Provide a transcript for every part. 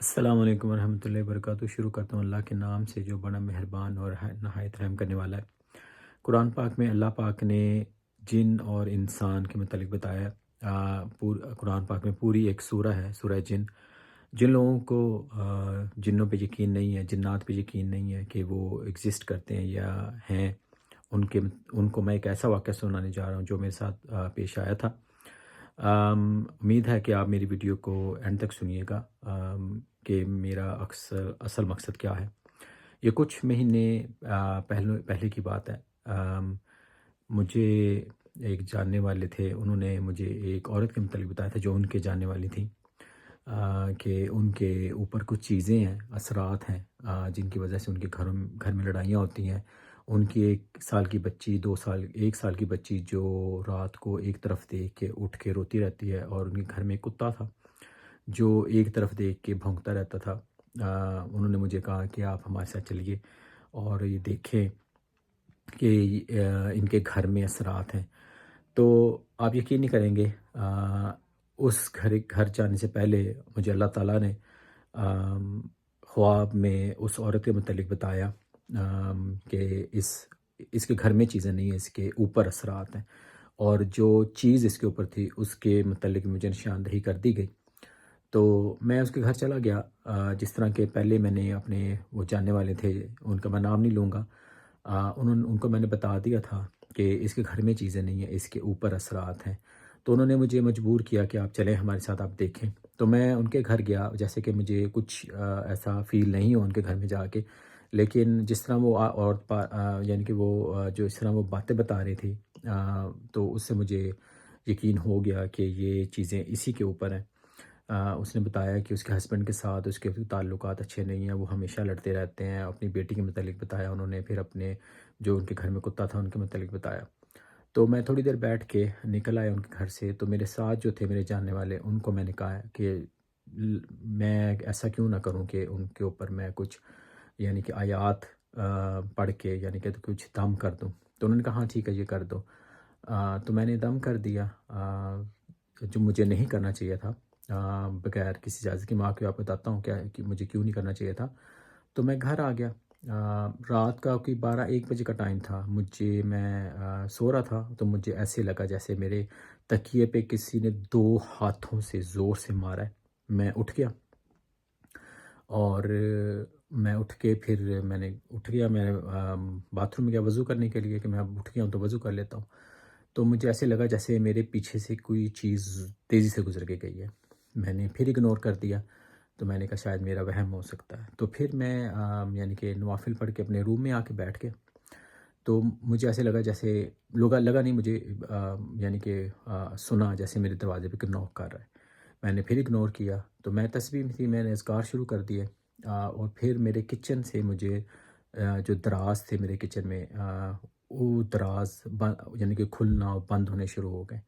السلام علیکم ورحمۃ اللہ وبرکاتہ۔ شروع کرتا ہوں اللہ کے نام سے جو بڑا مہربان اور نہایت رحم کرنے والا ہے۔ قرآن پاک میں اللہ پاک نے جن اور انسان کے متعلق بتایا۔ قرآن پاک میں پوری ایک سورہ ہے، سورہ جن۔ جن لوگوں کو جنوں پہ یقین نہیں ہے، جنات پہ یقین نہیں ہے کہ وہ ایگزسٹ کرتے ہیں یا ہیں، ان کو میں ایک ایسا واقعہ سنانے جا رہا ہوں جو میرے ساتھ پیش آیا تھا۔ امید ہے کہ آپ میری ویڈیو کو اینڈ تک سنیے گا کہ میرا اصل مقصد کیا ہے۔ یہ کچھ مہینے پہلے کی بات ہے۔ مجھے ایک جاننے والے تھے، انہوں نے مجھے ایک عورت کے متعلق بتایا تھا جو ان کے جاننے والی تھی، کہ ان کے اوپر کچھ چیزیں ہیں، اثرات ہیں، جن کی وجہ سے ان کے گھر میں لڑائیاں ہوتی ہیں۔ ان کی 1 سال کی بچی، 2 سال 1 سال کی بچی جو رات کو ایک طرف دیکھ کے اٹھ کے روتی رہتی ہے، اور ان کے گھر میں ایک کتا تھا جو ایک طرف دیکھ کے بھونکتا رہتا تھا۔ انہوں نے مجھے کہا کہ آپ ہمارے ساتھ چلیے اور یہ دیکھیں کہ ان کے گھر میں اثرات ہیں۔ تو آپ یقین نہیں کریں گے، اس گھر جانے سے پہلے مجھے اللہ تعالیٰ نے خواب میں اس عورت کے متعلق بتایا کہ اس کے گھر میں چیزیں نہیں ہیں، اس کے اوپر اثرات ہیں، اور جو چیز اس کے اوپر تھی اس کے متعلق مجھے نشاندہی کر دی گئی۔ تو میں اس کے گھر چلا گیا، جس طرح کہ پہلے میں نے اپنے وہ جاننے والے تھے، ان کا میں نام نہیں لوں گا، ان کو میں نے بتا دیا تھا کہ اس کے گھر میں چیزیں نہیں ہیں، اس کے اوپر اثرات ہیں۔ تو انہوں نے مجھے مجبور کیا کہ آپ چلیں ہمارے ساتھ، آپ دیکھیں۔ تو میں ان کے گھر گیا، جیسے کہ مجھے کچھ ایسا فیل نہیں ہو ان کے گھر میں جا کے، لیکن جس طرح وہ یعنی کہ وہ جو اس طرح وہ باتیں بتا رہی تھی، تو اس سے مجھے یقین ہو گیا کہ یہ چیزیں اسی کے اوپر ہیں۔ اس نے بتایا کہ اس کے ہسبینڈ کے ساتھ اس کے تعلقات اچھے نہیں ہیں، وہ ہمیشہ لڑتے رہتے ہیں۔ اپنی بیٹی کے متعلق بتایا انہوں نے، پھر اپنے جو ان کے گھر میں کتا تھا ان کے متعلق بتایا۔ تو میں تھوڑی دیر بیٹھ کے نکل آیا ان کے گھر سے، تو میرے ساتھ جو تھے میرے جاننے والے، ان کو میں نے کہا کہ میں ایسا کیوں نہ کروں کہ ان کے اوپر میں کچھ یعنی کہ آیات پڑھ کے یعنی کہ کچھ دم کر دوں۔ تو انہوں نے کہا ہاں ٹھیک ہے یہ کر دو۔ تو میں نے دم کر دیا، جو مجھے نہیں کرنا چاہیے تھا، بغیر کسی اجازت کی۔ میں آپ کو بتاتا ہوں کیا کہ مجھے کیوں نہیں کرنا چاہیے تھا۔ تو میں گھر آ گیا، رات کا کوئی 12-1 بجے کا ٹائم تھا۔ میں سو رہا تھا، تو مجھے ایسے لگا جیسے میرے تکیے پہ کسی نے 2 ہاتھوں سے زور سے مارا ہے۔ میں اٹھ گیا، اور میں اٹھ کے پھر میں نے اٹھ گیا، میں باتھ روم میں گیا وضو کرنے کے لیے، کہ میں اب اٹھ گیا ہوں تو وضو کر لیتا ہوں۔ تو مجھے ایسے لگا جیسے میرے پیچھے سے کوئی چیز تیزی سے گزر کے گئی ہے۔ میں نے پھر اگنور کر دیا، تو میں نے کہا شاید میرا وہم ہو سکتا ہے۔ تو پھر میں یعنی کہ نوافل پڑھ کے اپنے روم میں آ کے بیٹھ گیا۔ تو مجھے ایسے لگا جیسے لگا نہیں مجھے، یعنی کہ سنا جیسے میرے دروازے پہ کوئی نوک کر رہا ہے۔ میں نے پھر اگنور کیا، تو میں تسبیح میں تھی، میں نے اذکار شروع کر دیے، اور پھر میرے کچن سے مجھے جو دراز تھے میرے کچن میں، وہ دراز یعنی کہ کھلنا اور بند ہونے شروع ہو گئے۔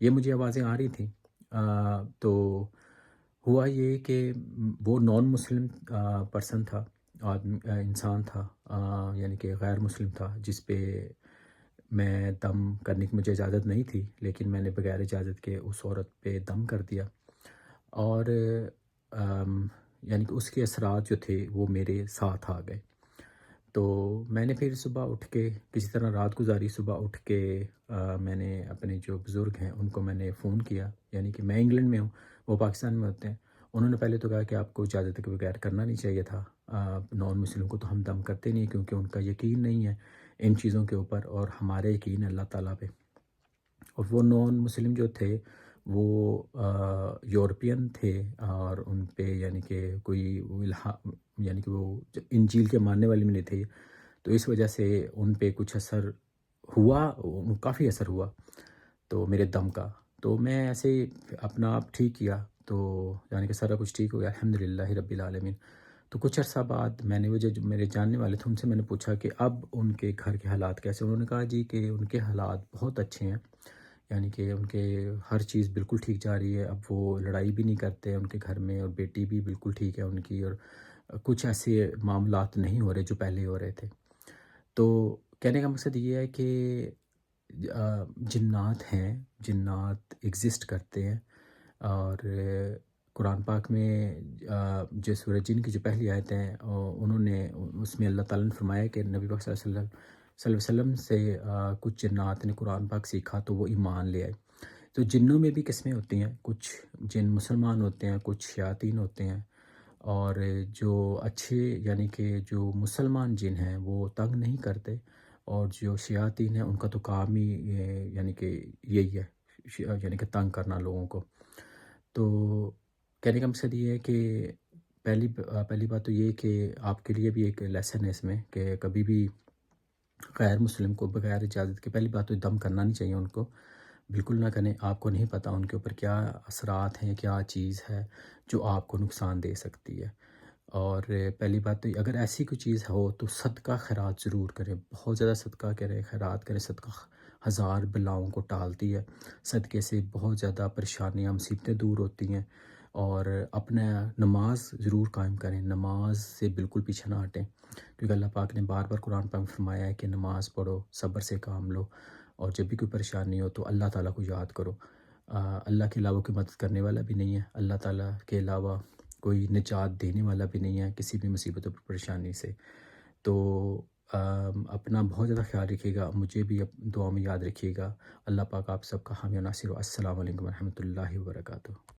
یہ مجھے آوازیں آ رہی تھیں۔ تو ہوا یہ کہ وہ نان مسلم پرسن تھا، انسان تھا، یعنی کہ غیر مسلم تھا، جس پہ میں دم کرنے کی مجھے اجازت نہیں تھی، لیکن میں نے بغیر اجازت کے اس عورت پہ دم کر دیا، اور یعنی کہ اس کے اثرات جو تھے وہ میرے ساتھ آ گئے۔ تو میں نے پھر صبح اٹھ کے کسی طرح رات گزاری۔ صبح اٹھ کے میں نے اپنے جو بزرگ ہیں ان کو میں نے فون کیا، یعنی کہ میں انگلینڈ میں ہوں، وہ پاکستان میں ہوتے ہیں۔ انہوں نے پہلے تو کہا کہ آپ کو اجازت کے بغیر کرنا نہیں چاہیے تھا، نان مسلم کو تو ہم دم کرتے نہیں کیونکہ ان کا یقین نہیں ہے ان چیزوں کے اوپر، اور ہمارے یقین ہے اللہ تعالیٰ پہ۔ اور وہ نان مسلم جو تھے وہ یورپین تھے، اور ان پہ یعنی کہ کوئی یعنی کہ وہ انجیل کے ماننے والے میں نہیں تھے، تو اس وجہ سے ان پہ کچھ اثر ہوا، کافی اثر ہوا تو میرے دم کا۔ تو میں ایسے اپنا آپ ٹھیک کیا، تو یعنی کہ سارا کچھ ٹھیک ہو گیا، الحمدللہ رب العالمین۔ تو کچھ عرصہ بعد میں نے جو میرے جاننے والے تھے ان سے میں نے پوچھا کہ اب ان کے گھر کے حالات کیسے؟ انہوں نے کہا جی کہ ان کے حالات بہت اچھے ہیں، یعنی کہ ان کے ہر چیز بالکل ٹھیک جا رہی ہے، اب وہ لڑائی بھی نہیں کرتے ان کے گھر میں، اور بیٹی بھی بالکل ٹھیک ہے ان کی، اور کچھ ایسے معاملات نہیں ہو رہے جو پہلے ہو رہے تھے۔ تو کہنے کا مقصد یہ ہے کہ جنات ہیں، جنات ایگزسٹ کرتے ہیں، اور قرآن پاک میں جو سورہ جن کی جو پہلی آیت ہیں انہوں نے اس میں اللہ تعالیٰ نے فرمایا کہ نبی پاک صلی اللہ علیہ وسلم سے کچھ جنات نے قرآن پاک سیکھا تو وہ ایمان لے آئے۔ تو جنوں میں بھی قسمیں ہوتی ہیں، کچھ جن مسلمان ہوتے ہیں، کچھ شیاطین ہوتے ہیں، اور جو اچھے یعنی کہ جو مسلمان جن ہیں وہ تنگ نہیں کرتے، اور جو شیاطین ہیں ان کا تو کام ہی یعنی کہ یہی ہے، یعنی کہ تنگ کرنا لوگوں کو۔ تو کہنے کا مقصد یہ ہے کہ پہلی بات تو یہ کہ آپ کے لیے بھی ایک لیسن ہے اس میں کہ کبھی بھی غیر مسلم کو بغیر اجازت کے، پہلی بات تو دم کرنا نہیں چاہیے ان کو، بالکل نہ کریں۔ آپ کو نہیں پتہ ان کے اوپر کیا اثرات ہیں، کیا چیز ہے جو آپ کو نقصان دے سکتی ہے۔ اور پہلی بات تو اگر ایسی کوئی چیز ہو تو صدقہ خیرات ضرور کریں، بہت زیادہ صدقہ کریں، خیرات کریں۔ صدقہ ہزار بلاؤں کو ٹالتی ہے، صدقے سے بہت زیادہ پریشانیاں مصیبتیں دور ہوتی ہیں۔ اور اپنا نماز ضرور قائم کریں، نماز سے بالکل پیچھے نہ ہٹیں، کیونکہ اللہ پاک نے بار بار قرآن پاک میں فرمایا ہے کہ نماز پڑھو، صبر سے کام لو، اور جب بھی کوئی پریشانی ہو تو اللہ تعالیٰ کو یاد کرو۔ اللہ کے علاوہ کوئی مدد کرنے والا بھی نہیں ہے، اللہ تعالیٰ کے علاوہ کوئی نجات دینے والا بھی نہیں ہے کسی بھی مصیبت اور پریشانی سے۔ تو اپنا بہت زیادہ خیال رکھیے گا، مجھے بھی دعا میں یاد رکھیے گا۔ اللہ پاک آپ سب کا حامی و ناصر ہو۔ السلام علیکم ورحمۃ اللہ وبرکاتہ۔